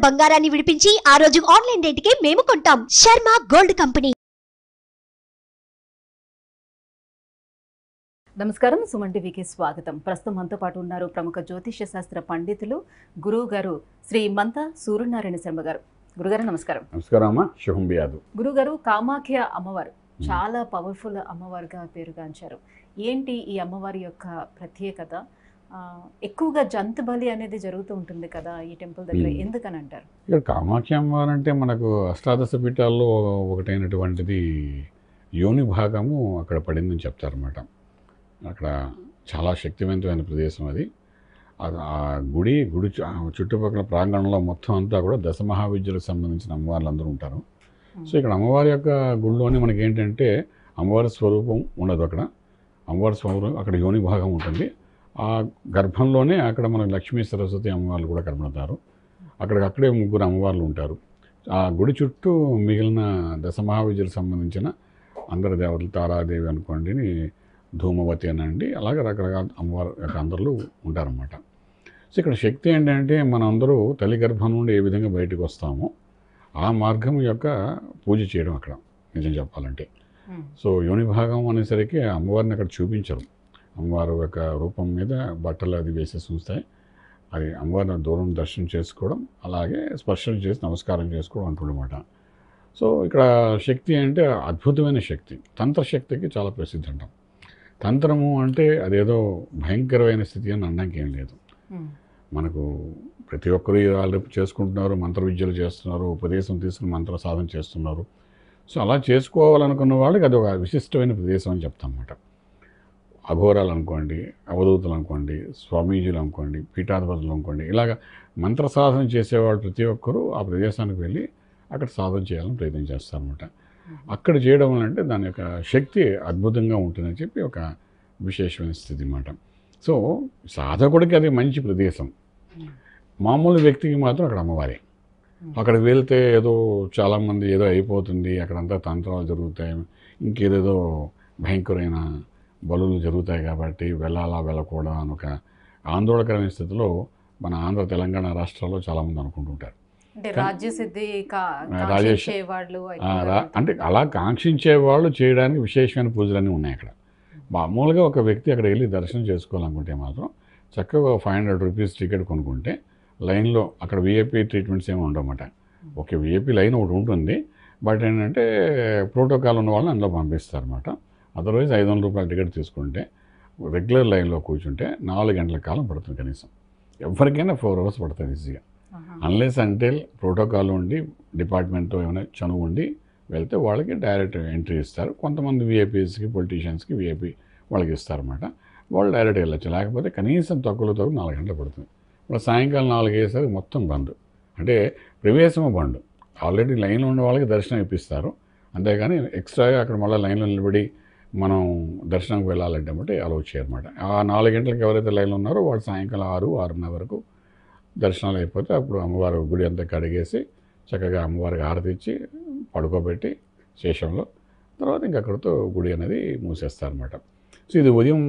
బంగారాన్ని విడిపించి ఆ రోజు ఆన్లైన్ రేటుకే మేము కొంటాం. Sharma gold company. నమస్కారం, సుమన్ టీవీకి స్వాగతం. ప్రస్తుతం మనతో పాటు ఉన్నారు ప్రముఖ జ్యోతిష్య శాస్త్ర పండితులు గురువు గారు శ్రీ మంత సూర్యనారాయణ శర్మ గారు. గురుగారు నమస్కారం. నమస్కారం అమ్మా, శుభం బియాదు. గురుగారు, కామాఖ్య అమ్మవారు చాలా పవర్ఫుల్ అమ్మవారిగా పేరుగాంచారు. ఏంటి ఈ అమ్మవారి యొక్క ప్రత్యేకత? ఎక్కువగా జంతు బలి అనేది జరుగుతూ ఉంటుంది కదా ఈ టెంపుల్ దగ్గర, ఎందుకని అంటారు? ఇక్కడ కామాఖ్య అమ్మవారు అంటే మనకు అష్టాదశ పీఠాల్లో ఒకటైనటువంటిది యోని భాగము అక్కడ పడిందని చెప్తారన్నమాట. అక్కడ చాలా శక్తివంతమైన ప్రదేశం అది. ఆ గుడి చుట్టుపక్కల ప్రాంగణంలో మొత్తం అంతా కూడా దశమహావిద్యలకు సంబంధించిన అమ్మవార్లు అందరూ ఉంటారు. సో ఇక్కడ అమ్మవారి యొక్క గుడిలోనే మనకి ఏంటంటే అమ్మవారి స్వరూపం ఉండదు. అక్కడ అమ్మవారి స్వరూపం అక్కడ యోని భాగం ఉంటుంది. ఆ గర్భంలోనే అక్కడ మనకు లక్ష్మీ సరస్వతి అమ్మవార్లు కూడా కనబడతారు. అక్కడే ముగ్గురు అమ్మవార్లు ఉంటారు. ఆ గుడి చుట్టూ మిగిలిన దశమహావిద్యలకు సంబంధించిన అందరి దేవతలు, తారాదేవి అనుకోండి, ధూమవతి అనండి, అలాగే రకరకాల అమ్మవారు యొక్క అందరూ ఉంటారన్నమాట. సో ఇక్కడ శక్తి ఏంటంటే మనం అందరూ తల్లి గర్భం నుండి ఏ విధంగా బయటకు వస్తామో ఆ మార్గం యొక్క పూజ చేయడం అక్కడ నిజం చెప్పాలంటే. సో యోని భాగం అనేసరికి అమ్మవారిని అక్కడ చూపించరు. అమ్మవారి యొక్క రూపం మీద బట్టలు అది వేసేసి ఉంచుతాయి. అది అమ్మవారిని దూరం దర్శనం చేసుకోవడం, అలాగే స్పర్శనం చేసి నమస్కారం చేసుకోవడం అంటుండమాట. సో ఇక్కడ శక్తి అంటే అద్భుతమైన శక్తి. తంత్రశక్తికి చాలా ప్రసిద్ధి అంటాం. తంత్రము అంటే అదేదో భయంకరమైన స్థితి అని అనడానికి ఏం లేదు. మనకు ప్రతి ఒక్కరు వాళ్ళు చేసుకుంటున్నారు, మంత్ర విద్యలు చేస్తున్నారు, ఉపదేశం తీసుకుని మంత్ర సాధన చేస్తున్నారు. సో అలా చేసుకోవాలనుకున్న వాళ్ళకి అది ఒక విశిష్టమైన ప్రదేశం అని చెప్తాం అన్నమాట. అఘోరాలు అనుకోండి, అవధూతలు అనుకోండి, స్వామీజీలు అనుకోండి, పీఠాధిపతులు అనుకోండి, ఇలాగ మంత్ర సాధన చేసేవాళ్ళు ప్రతి ఒక్కరూ ఆ ప్రదేశానికి వెళ్ళి అక్కడ సాధన చేయాలని ప్రయత్నం చేస్తారన్నమాట. అక్కడ చేయడం వల్ల అంటే దాని యొక్క శక్తి అద్భుతంగా ఉంటుందని చెప్పి ఒక విశేషమైన స్థితి అన్నమాట. సో సాధకుడికి అది మంచి ప్రదేశం, మామూలు వ్యక్తికి మాత్రం అక్కడ అమ్మవారి. అక్కడికి వెళ్తే ఏదో చాలామంది ఏదో అయిపోతుంది, అక్కడంతా తంత్రాలు జరుగుతాయి, ఇంకేదేదో భయంకరమైన బలులు జరుగుతాయి కాబట్టి వెళ్ళకూడదు అని ఒక ఆందోళనకరమైన స్థితిలో మన ఆంధ్ర తెలంగాణ రాష్ట్రాల్లో చాలామంది అనుకుంటుంటారు. అంటే అలా కాంక్షించే వాళ్ళు చేయడానికి విశేషమైన పూజలన్నీ ఉన్నాయి అక్కడ. మామూలుగా ఒక వ్యక్తి అక్కడ వెళ్ళి దర్శనం చేసుకోవాలనుకుంటే మాత్రం చక్కగా 500 రూపీస్ టికెట్ కొనుక్కుంటే లైన్లో అక్కడ విఐపీ ట్రీట్మెంట్స్ ఏమి ఉండవన్నమాట. ఓకే, విఐపీ లైన్ ఒకటి ఉంటుంది, బట్ ఏంటంటే ప్రోటోకాల్ ఉన్న వాళ్ళని అందులో పంపిస్తారన్నమాట. అదర్వైజ్ 500 రూపాయల టికెట్ తీసుకుంటే రెగ్యులర్ లైన్లో కూర్చుంటే 4 గంటల కాలం పడుతుంది కనీసం. ఎవరికైనా 4 అవర్స్ పడుతుంది ఈజీగా. అన్లెస్ అంటే ప్రోటోకాల్ ఉండి డిపార్ట్మెంట్తో ఏమైనా చనువు ఉండి వెళ్తే వాళ్ళకి డైరెక్ట్ ఎంట్రీ ఇస్తారు. కొంతమంది విఐపీస్కి, పొలిటీషియన్స్కి విఐపీ వాళ్ళకి ఇస్తారన్నమాట. వాళ్ళు డైరెక్ట్ వెళ్ళచ్చు. లేకపోతే కనీసం తక్కువ 4 గంటలు పడుతుంది. ఇప్పుడు సాయంకాలం 4 అయ్యేసరికి మొత్తం బంద్, అంటే ప్రవేశము బంద్. ఆల్రెడీ లైన్లో ఉన్న వాళ్ళకి దర్శనం ఇప్పిస్తారు, అంతేగాని ఎక్స్ట్రాగా అక్కడ మళ్ళీ లైన్లో నిలబడి మనం దర్శనంకి వెళ్ళాలంటే బట్టి అలౌ చేయరన్నమాట. ఆ 4 గంటలకు ఎవరైతే లైన్లో ఉన్నారో వాళ్ళు సాయంకాలం 6-6:30 వరకు దర్శనాలు అయిపోతే అప్పుడు అమ్మవారి గుడి అంతా కడిగేసి చక్కగా అమ్మవారికి హారతి ఇచ్చి పడుకోబెట్టి శేషంలో తర్వాత ఇంకక్కడితో గుడి అనేది మూసేస్తారన్నమాట. సో ఇది ఉదయం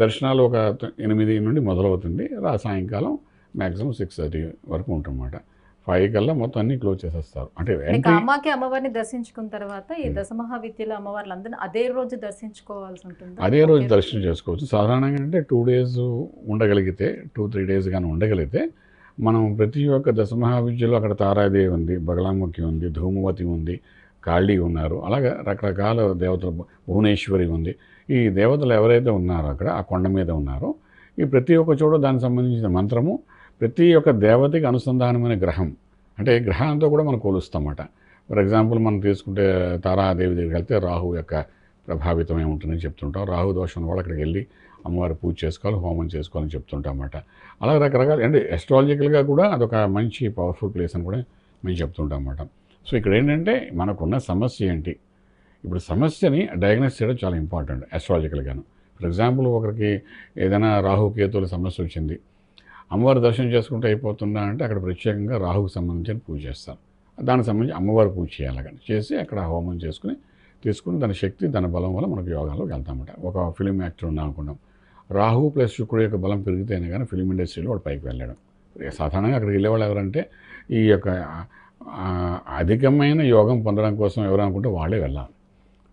దర్శనాలు ఒక 8 నుండి మొదలవుతుంది. సాయంకాలం మ్యాక్సిమం 6:30 వరకు ఉంటుందన్నమాట. 5 కల్లా మొత్తం అన్ని క్లోజ్ చేసేస్తారు. అంటే కామాఖ్య అమ్మవారిని దర్శించుకున్న తర్వాత ఈ దశమహావిద్యల అమ్మవార్లందరినీ అదే రోజు దర్శించుకోవాల్సి ఉంటుంది. అదే రోజు దర్శనం చేసుకోవచ్చు. సాధారణంగా అంటే 2 days ఉండగలిగితే, 2-3 days కానీ ఉండగలిగితే మనం ప్రతి ఒక్క దశమహావిద్యలో అక్కడ తారాదేవి ఉంది, బగలాముఖి ఉంది, ధూమవతి ఉంది, కాళీ ఉన్నారు, అలాగే రకరకాల దేవతలు, భువనేశ్వరి ఉంది. ఈ దేవతలు ఎవరైతే ఉన్నారో అక్కడ ఆ కొండ మీద ఉన్నారో ఈ ప్రతి ఒక్క చోట దానికి సంబంధించిన మంత్రము ప్రతి ఒక్క దేవతకి అనుసంధానమైన గ్రహం, అంటే గ్రహంతో కూడా మనం కొలుస్తామన్నమాట. ఫర్ ఎగ్జాంపుల్ మనం తీసుకుంటే తారాదేవి దగ్గరికి వెళ్తే రాహు యొక్క ప్రభావితమై ఉంటుందని చెప్తుంటాం. రాహు దోషం వాళ్ళు అక్కడికి వెళ్ళి అమ్మవారి పూజ చేసుకోవాలి, హోమం చేసుకోవాలని చెప్తుంటాం అన్నమాట. అలా రకరకాల అంటే ఎస్ట్రాలజికల్గా కూడా అదొక మంచి పవర్ఫుల్ ప్లేస్ అని కూడా మేము చెప్తుంటాం అన్నమాట. సో ఇక్కడ ఏంటంటే మనకున్న సమస్య ఏంటి, ఇప్పుడు సమస్యని డయాగ్నోస్ చేయడం చాలా ఇంపార్టెంట్ ఎస్ట్రాలజికల్గాను. ఫర్ ఎగ్జాంపుల్ ఒకరికి ఏదైనా రాహుకేతువుల సమస్య వచ్చింది, అమ్మవారి దర్శనం చేసుకుంటే అయిపోతుందా అంటే అక్కడ ప్రత్యేకంగా రాహుకు సంబంధించిన పూజ చేస్తారు. దానికి సంబంధించి అమ్మవారి పూజ చేయాలి, కానీ చేసి అక్కడ హోమం తీసుకుని దాని శక్తి దాని బలం వల్ల మనకు యోగాల్లోకి వెళ్తామన్నమాట. ఒక ఫిలిం యాక్టర్ ఉన్నా అనుకున్నాం, రాహు ప్లస్ శుక్రుడు యొక్క బలం పెరిగితేనే కానీ ఫిలిం ఇండస్ట్రీలో వాడు పైకి వెళ్ళాడు. సాధారణంగా అక్కడికి వెళ్ళేవాళ్ళు ఎవరంటే ఈ యొక్క అధికమైన యోగం పొందడం కోసం ఎవరు అనుకుంటే వాళ్ళే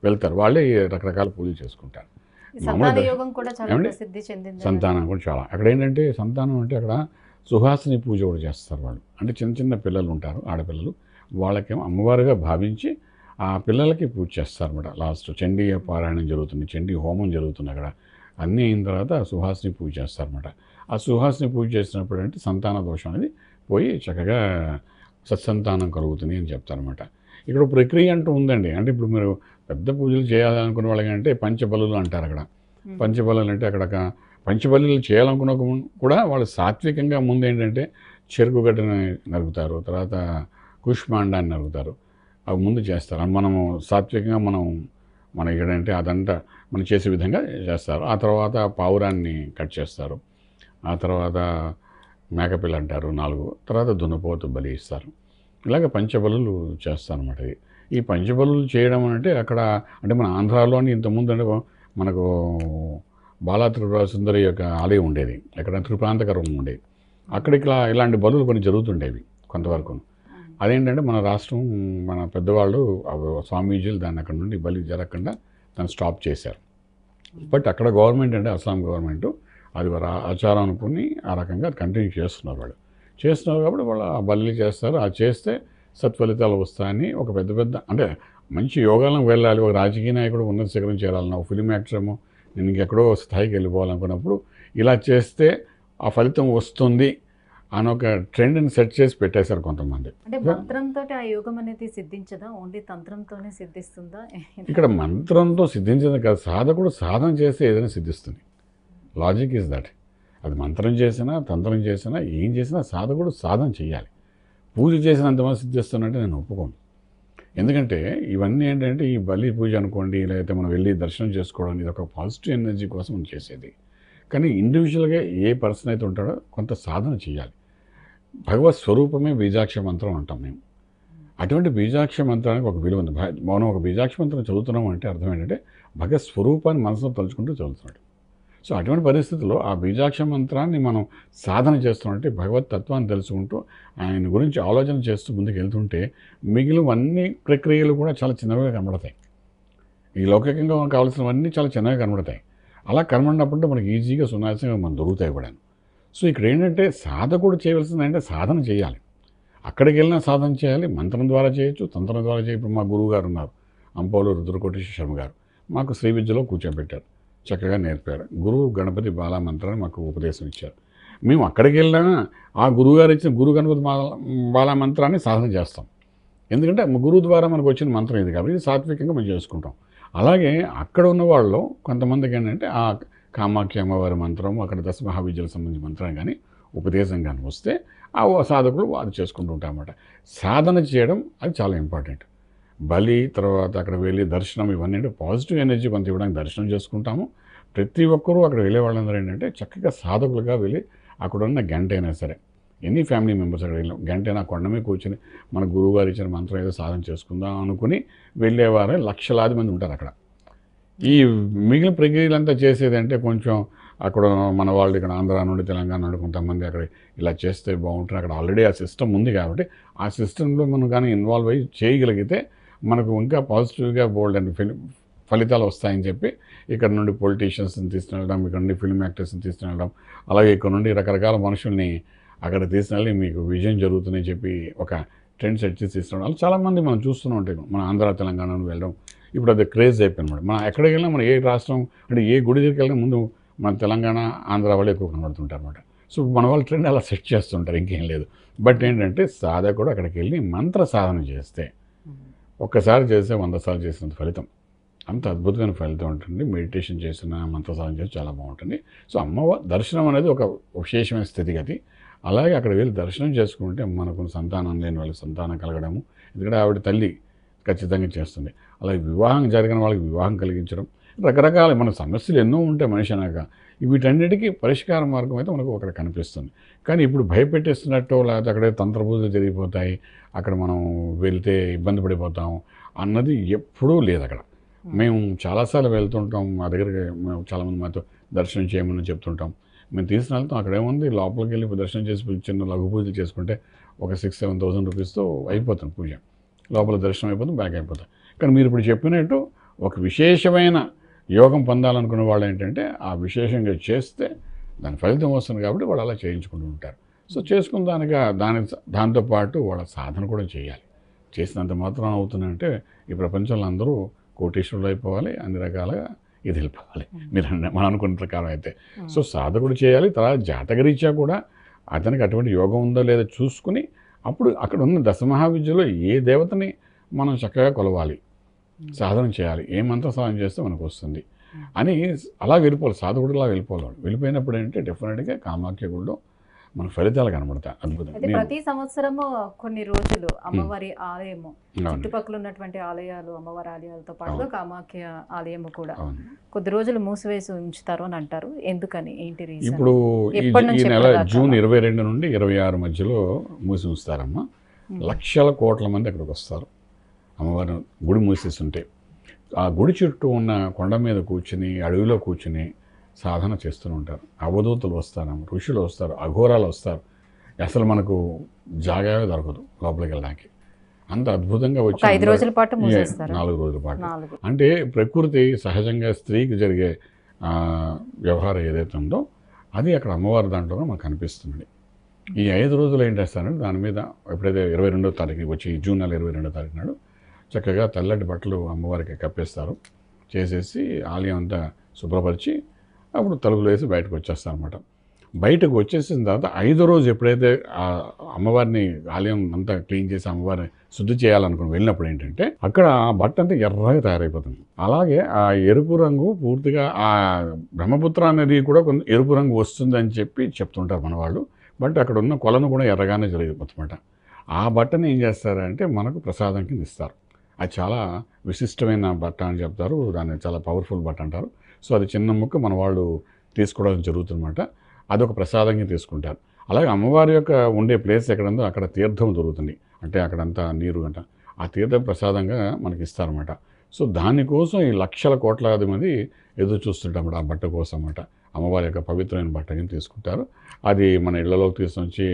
వెళ్తారు, వాళ్ళే ఈ రకరకాల పూజలు చేసుకుంటారు. సంతాన యోగం కూడా చాలా ప్రసిద్ధి చెందింది. సంతానం కూడా చాలా. అక్కడ ఏంటంటే సంతానం అంటే అక్కడ సుహాసిని పూజ కూడా చేస్తారు వాళ్ళు. అంటే చిన్న చిన్న పిల్లలు ఉంటారు, ఆడపిల్లలు, వాళ్ళకేమో అమ్మవారుగా భావించి ఆ పిల్లలకి పూజ చేస్తారన్నమాట. లాస్ట్ చండీ పారాయణం జరుగుతుంది, చండీ హోమం జరుగుతుంది అక్కడ. అన్నీ అయిన తర్వాత సుహాసిని పూజ చేస్తారన్నమాట. ఆ సుహాసిని పూజ చేసినప్పుడు అంటే సంతాన దోషం అనేది పోయి చక్కగా సత్సంతానం కలుగుతుంది అని చెప్తారన్నమాట. ఇక్కడ ప్రక్రియ అంటూ ఉందండి. అంటే ఇప్పుడు మీరు పెద్ద పూజలు చేయాలనుకునే వాళ్ళకి అంటే పంచబలులు అంటారు అక్కడ. పంచబలులు అంటే అక్కడ పంచబలులు చేయాలనుకున్న కూడా వాళ్ళు సాత్వికంగా ముందు ఏంటంటే చెరుకు గడ్డని నరుగుతారు, తర్వాత కుష్మాండాన్ని నరుగుతారు, అవి ముందు చేస్తారు. మనము సాత్వికంగా మన ఇక్కడంటే అదంతా మనం చేసే విధంగా చేస్తారు. ఆ తర్వాత పావురాన్ని కట్ చేస్తారు, ఆ తర్వాత మేకపిల్ల అంటారు 4, తర్వాత దున్నపోతు బలి ఇస్తారు. ఇలాగ పంచబలులు చేస్తారన్నమాట. ఈ పంచబలులు చేయడం అంటే అక్కడ అంటే మన ఆంధ్రాలోని ఇంతకుముందు అంటే మనకు బాలా త్రిపుర సుందరి యొక్క ఆలయం ఉండేది, ఎక్కడ త్రిపురాంతకరం ఉండేది. అక్కడికి ఇలాంటి బలులు కొన్ని జరుగుతుండేవి కొంతవరకు. అదేంటంటే మన రాష్ట్రం మన పెద్దవాళ్ళు స్వామీజీలు దాన్ని అక్కడ నుండి బలి జరగకుండా దాన్ని స్టాప్ చేశారు. బట్ అక్కడ గవర్నమెంట్ అంటే అస్సాం గవర్నమెంట్ అది ఆచారం అనుకుని ఆ రకంగా కంటిన్యూ చేస్తున్నారు. వాళ్ళు చేస్తున్నారు కాబట్టి వాళ్ళు ఆ బలి చేస్తారు. అది చేస్తే సత్ఫలితాలు వస్తాయని ఒక పెద్ద అంటే మంచి యోగాలను వెళ్ళాలి, ఒక రాజకీయ నాయకుడు ఉన్నత శిఖరం చేరాలన్నా, ఒక ఫిలిం యాక్టరేమో నేను ఇంకెక్కడో స్థాయికి వెళ్ళిపోవాలనుకున్నప్పుడు ఇలా చేస్తే ఆ ఫలితం వస్తుంది అని ఒక ట్రెండ్ని సెట్ చేసి పెట్టేశారు కొంతమంది. అంటే మంత్రంతో ఆ యోగం అనేది సిద్ధించదా, ఓన్లీ తంత్రంతోనే సిద్ధిస్తుందా? ఇక్కడ మంత్రంతో సిద్ధించదు కాదు, సాధకుడు సాధన చేస్తే ఏదైనా సిద్ధిస్తుంది. Logic is that. అది మంత్రం చేసినా తంత్రం చేసినా ఏం చేసినా సాధకుడు సాధన చేయాలి. పూజ చేసినంతమంది సిద్ధిస్తున్నట్టే నేను ఒప్పుకోను. ఎందుకంటే ఇవన్నీ ఏంటంటే ఈ బలి పూజ అనుకోండి, లేకపోతే మనం వెళ్ళి దర్శనం చేసుకోవడం, ఇది ఒక పాజిటివ్ ఎనర్జీ కోసం మనం చేసేది. కానీ ఇండివిజువల్గా ఏ పర్సన్ అయితే ఉంటాడో కొంత సాధన చేయాలి. భగవత్ స్వరూపమే బీజాక్ష మంత్రం అంటాం మేము. అటువంటి బీజాక్ష మంత్రానికి ఒక విలువ ఉంది. మనం ఒక బీజాక్ష మంత్రం చదువుతున్నాం అంటే అర్థం ఏంటంటే భగవత్ స్వరూపాన్ని మనసులో తలుచుకుంటూ చదువుతున్నాడు. సో అటువంటి పరిస్థితుల్లో ఆ బీజాక్ష మంత్రాన్ని మనం సాధన చేస్తున్నట్టే భగవత్ తత్వాన్ని తెలుసుకుంటూ ఆయన గురించి ఆలోచన చేస్తూ ముందుకు వెళ్తుంటే మిగిలినవన్నీ ప్రక్రియలు కూడా చాలా చిన్నవిగా కనబడతాయి. ఈ లౌకికంగా కావాల్సినవన్నీ చాలా చిన్నగా కనబడతాయి. అలా కనబడినప్పుడు మనకి ఈజీగా సునాయాసంగా మనం దొరుకుతాయి కూడా. సో ఇక్కడ ఏంటంటే సాధకుడు చేయవలసింది అంటే సాధన చేయాలి. అక్కడికి వెళ్ళినా సాధన చేయాలి. మంత్రం ద్వారా చేయొచ్చు, తంత్రం ద్వారా చేయొచ్చు. ఇప్పుడు మా గురువు గారు ఉన్నారు, అంపోలు రుద్రకోటేశ్వర శర్మ గారు, మాకు శ్రీ విద్యలో కూర్చోబెట్టారు, చక్కగా నేర్పారు. గురువు గణపతి బాలా మంత్రాన్ని మాకు ఉపదేశం ఇచ్చారు. మేము అక్కడికి వెళ్ళినా ఆ గురువుగారు ఇచ్చిన గురు గణపతి బాలా మంత్రాన్ని సాధన చేస్తాం. ఎందుకంటే గురువు ద్వారా మనకు వచ్చిన మంత్రం ఇది కాబట్టి ఇది సాత్వికంగా మనం చేసుకుంటాం. అలాగే అక్కడ ఉన్న వాళ్ళు కొంతమందికి ఏంటంటే ఆ కామాఖ్య అమ్మవారి మంత్రం, అక్కడ దశ మహావిద్యలకు సంబంధించిన మంత్రం కానీ ఉపదేశం కానీ వస్తే ఆ సాధకులు అది చేసుకుంటూ ఉంటారన్నమాట. సాధన చేయడం అది చాలా ఇంపార్టెంట్. బలి తర్వాత అక్కడ వెళ్ళి దర్శనం ఇవన్నీ అంటే పాజిటివ్ ఎనర్జీ కొంత ఇవ్వడానికి దర్శనం చేసుకుంటాము. ప్రతి ఒక్కరూ అక్కడ వెళ్ళే వాళ్ళందరూ ఏంటంటే చక్కగా సాధకులుగా వెళ్ళి అక్కడ ఉన్న గంట అయినా సరే ఎన్ని ఫ్యామిలీ మెంబర్స్ అక్కడ వెళ్ళాం గంటైనా కొండమే కూర్చొని మన గురువుగారు ఇచ్చిన మంత్రం ఏదో సాధన చేసుకుందాం అనుకుని వెళ్ళేవారే లక్షలాది మంది ఉంటారు అక్కడ. ఈ మిగిలిన ప్రక్రియలంతా చేసేదంటే కొంచెం అక్కడ మన వాళ్ళు ఇక్కడ ఆంధ్ర నుండి తెలంగాణ నుండి కొంతమంది అక్కడ ఇలా చేస్తే బాగుంటుంది. అక్కడ ఆల్రెడీ ఆ సిస్టమ్ ఉంది కాబట్టి ఆ సిస్టంలో మనం కానీ ఇన్వాల్వ్ అయ్యి చేయగలిగితే మనకు ఇంకా పాజిటివ్గా బోల్డ్ అండ్ ఫలితాలు వస్తాయని చెప్పి ఇక్కడ నుండి పొలిటీషియన్స్ని తీసుకెళ్ళడం, ఇక్కడ నుండి ఫిల్మ్ యాక్టర్స్ని తీసుకెళ్ళడం, అలాగే ఇక్కడ నుండి రకరకాల మనుషుల్ని అక్కడ తీసుకెళ్ళి మీకు విజయం జరుగుతుందని చెప్పి ఒక ట్రెండ్ సెట్ చేసి తీసుకురావడం చాలామంది మనం చూస్తూనే ఉంటాయి. మన ఆంధ్ర తెలంగాణ వెళ్ళడం ఇప్పుడు అది క్రేజ్ అయిపోయింది. మనం ఎక్కడికి వెళ్ళినా మన ఏ రాష్ట్రం అంటే ఏ గుడి దగ్గరికి వెళ్ళినా ముందు మన తెలంగాణ ఆంధ్ర వాళ్ళు ఎక్కువ కనబడుతుంటారు అనమాట. సో మన వాళ్ళు ట్రెండ్ అలా సెట్ చేస్తుంటారు, ఇంకేం లేదు. బట్ ఏంటంటే సాధకుడు అక్కడికి వెళ్ళి మంత్ర సాధన చేస్తే ఒక్కసారి చేస్తే 100 సార్లు చేసినంత ఫలితం, అంత అద్భుతమైన ఫలితం ఉంటుంది. మెడిటేషన్ చేసిన మంత్ర సాధన చేస్తే చాలా బాగుంటుంది. సో అమ్మవారి దర్శనం అనేది ఒక విశేషమైన స్థితిగతి. అలాగే అక్కడ వెళ్ళి దర్శనం చేసుకుంటే మనకు సంతానం లేని వాళ్ళకి సంతానం కలగడము, ఎందుకంటే ఆవిడ తల్లి ఖచ్చితంగా చేస్తుంది. అలాగే వివాహం జరిగిన వాళ్ళకి వివాహం కలిగించడం, రకరకాల మన సమస్యలు ఎన్నో ఉంటాయి మనిషి అనగా. వీటన్నిటికీ పరిష్కార మార్గం అయితే మనకు అక్కడ కనిపిస్తుంది. కానీ ఇప్పుడు భయపెట్టేస్తున్నట్టు లేకపోతే అక్కడే తంత్రపూజలు జరిగిపోతాయి, అక్కడ మనం వెళ్తే ఇబ్బంది పడిపోతాం అన్నది ఎప్పుడూ లేదు అక్కడ. మేము చాలాసార్లు వెళ్తుంటాం, మా దగ్గరికి చాలామంది మాతో దర్శనం చేయమని చెప్తుంటాం. మేము తీసుకుని వెళ్తాం. అక్కడ ఏముంది, లోపలికి వెళ్ళి దర్శనం చేసి చిన్న లఘు పూజలు చేసుకుంటే ఒక 6,000-7,000 రూపీస్తో అయిపోతుంది పూజ. లోపల దర్శనం అయిపోతుంది, బ్యాక్ అయిపోతుంది. కానీ మీరు ఇప్పుడు చెప్పినట్టు ఒక విశేషమైన యోగం పొందాలనుకున్న వాళ్ళు ఏంటంటే ఆ విశేషంగా చేస్తే దాని ఫలితం వస్తుంది కాబట్టి వాళ్ళు అలా చేయించుకుంటూ ఉంటారు. సో చేసుకున్న దాంతోపాటు వాళ్ళ సాధన కూడా చేయాలి. చేసినంత మాత్రం అవుతుందంటే ఈ ప్రపంచంలో అందరూ కోటీశ్వరులు అయిపోవాలి, అన్ని రకాలుగా ఇది వెళ్ళిపోవాలి మీరు మనం అనుకున్న ప్రకారం అయితే. సో సాధకుడు చేయాలి. తర్వాత జాతకరీత్యా కూడా అతనికి అటువంటి యోగం ఉందో లేదో చూసుకుని అప్పుడు అక్కడ ఉన్న దశమహావిద్యలో ఏ దేవతని మనం చక్కగా కొలవాలి, సాధన చేయాలి, ఏ మంత్ర సాధన చేస్తే మనకు వస్తుంది అని అలా వెళ్ళిపోవాలి. సాధకుడులా వెళ్ళిపోవాలి. వెళ్ళిపోయినప్పుడు ఏంటంటే డెఫినెట్గా కామాఖ్య గుడిలో మన ఫలితాలు కనబడతాయి. అద్భుతం. ప్రతి సంవత్సరము కొన్ని రోజులు అమ్మవారి ఆలయము, చుట్టుపక్కల ఉన్నటువంటి ఆలయాలు, అమ్మవారి ఆలయాలతో పాటుగా కామాఖ్య ఆలయము కూడా కొద్ది రోజులు మూసివేసి ఉంచుతారు అని అంటారు. ఎందుకని, ఏంటి రీజన్? ఇప్పుడు ఈ నెల జూన్ 22 నుండి 26 మధ్యలో మూసి ఉంచుతారమ్మా. లక్షల కోట్ల మంది అక్కడికి వస్తారు. అమ్మవారి గుడి మూసేస్తుంటే ఆ గుడి చుట్టూ ఉన్న కొండ మీద కూర్చుని, అడవిలో కూర్చుని సాధన చేస్తూ ఉంటారు. అవధూతలు వస్తారు, ఋషులు వస్తారు, అఘోరాలు వస్తారు. అసలు మనకు జాగావే దొరకదు లోపలికి వెళ్ళడానికి. అంత అద్భుతంగా వచ్చి 5 రోజుల పాటు 4 రోజుల పాటు. అంటే ప్రకృతి సహజంగా స్త్రీకి జరిగే వ్యవహారం ఏదైతే ఉందో అది అక్కడ అమ్మవారి దాంట్లో మనకు కనిపిస్తుంది. ఈ 5 రోజులు ఏం చేస్తారంటే దాని మీద ఎప్పుడైతే 22వ తారీఖు వచ్చి జూన్ నెల 22వ తారీఖు నాడు చక్కగా తెల్లటి బట్టలు అమ్మవారికి కప్పేస్తారు. చేసేసి ఆలయం అంతా శుభ్రపరిచి అప్పుడు తలుపులు వేసి బయటకు వచ్చేస్తారు అనమాట. బయటకు వచ్చేసిన తర్వాత 5వ రోజు ఎప్పుడైతే ఆ అమ్మవారిని ఆలయం అంతా క్లీన్ చేసి అమ్మవారిని శుద్ధి చేయాలనుకుని వెళ్ళినప్పుడు ఏంటంటే అక్కడ ఆ బట్ట అంతా ఎర్రగా తయారైపోతుంది. అలాగే ఆ ఎరుపు రంగు పూర్తిగా ఆ బ్రహ్మపుత్ర అనేది కూడా కొంచెం ఎరుపు రంగు వస్తుందని చెప్పి చెప్తుంటారు మన వాళ్ళు. బట్ అక్కడ ఉన్న కొలను కూడా ఎర్రగానే జరిగిపోతుందన్నమాట. ఆ బట్టను ఏం చేస్తారంటే మనకు ప్రసాదం కింద ఇస్తారు. అది చాలా విశిష్టమైన బట్ట అని చెప్తారు. దాన్ని చాలా పవర్ఫుల్ బట్ట అంటారు. సో అది చిన్న ముక్క మన వాళ్ళు తీసుకోవడం జరుగుతుందన్నమాట. అదొక ప్రసాదంగా తీసుకుంటారు. అలాగే అమ్మవారి యొక్క ఉండే ప్లేస్ ఎక్కడుందో అక్కడ తీర్థం దొరుకుతుంది. అంటే అక్కడంతా నీరు గంట ఆ తీర్థం ప్రసాదంగా మనకి ఇస్తారన్నమాట. సో దానికోసం ఈ లక్షల కోట్లాది మంది ఎదురు చూస్తుంటామట ఆ బట్ట కోసం అన్నమాట. అమ్మవారి యొక్క పవిత్రమైన బట్టని తీసుకుంటారు. అది మన ఇళ్లలోకి తీసుకొచ్చి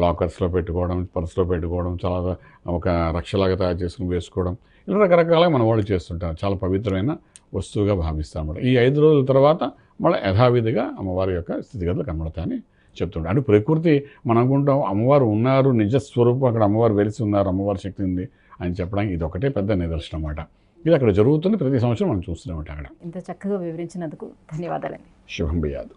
లాకర్స్లో పెట్టుకోవడం, పర్సులో పెట్టుకోవడం, చాలా ఒక రక్షలాగా తయారు చేసుకుని వేసుకోవడం, ఇలా రకరకాలుగా మన వాళ్ళు చేస్తుంటారు. చాలా పవిత్రమైన వస్తువుగా భావిస్తామన్నమాట. ఈ 5 రోజుల తర్వాత మళ్ళీ యథావిధిగా అమ్మవారి యొక్క స్థితిగతులు కనబడతాయని చెప్తుంటారు. అంటే ప్రకృతి మనం అనుకుంటాం అమ్మవారు ఉన్నారు, నిజస్వరూపం అక్కడ అమ్మవారు వెలిసి ఉన్నారు, అమ్మవారి శక్తి ఉంది అని చెప్పడానికి ఇది ఒకటే పెద్ద నిదర్శనం అన్నమాట. ఇది అక్కడ జరుగుతుంది. ప్రతి సంవత్సరం మనం చూస్తూనే ఉంటాం అక్కడ. ఇంత చక్కగా వివరించినందుకు ధన్యవాదాలండి. శుభం భయాదు.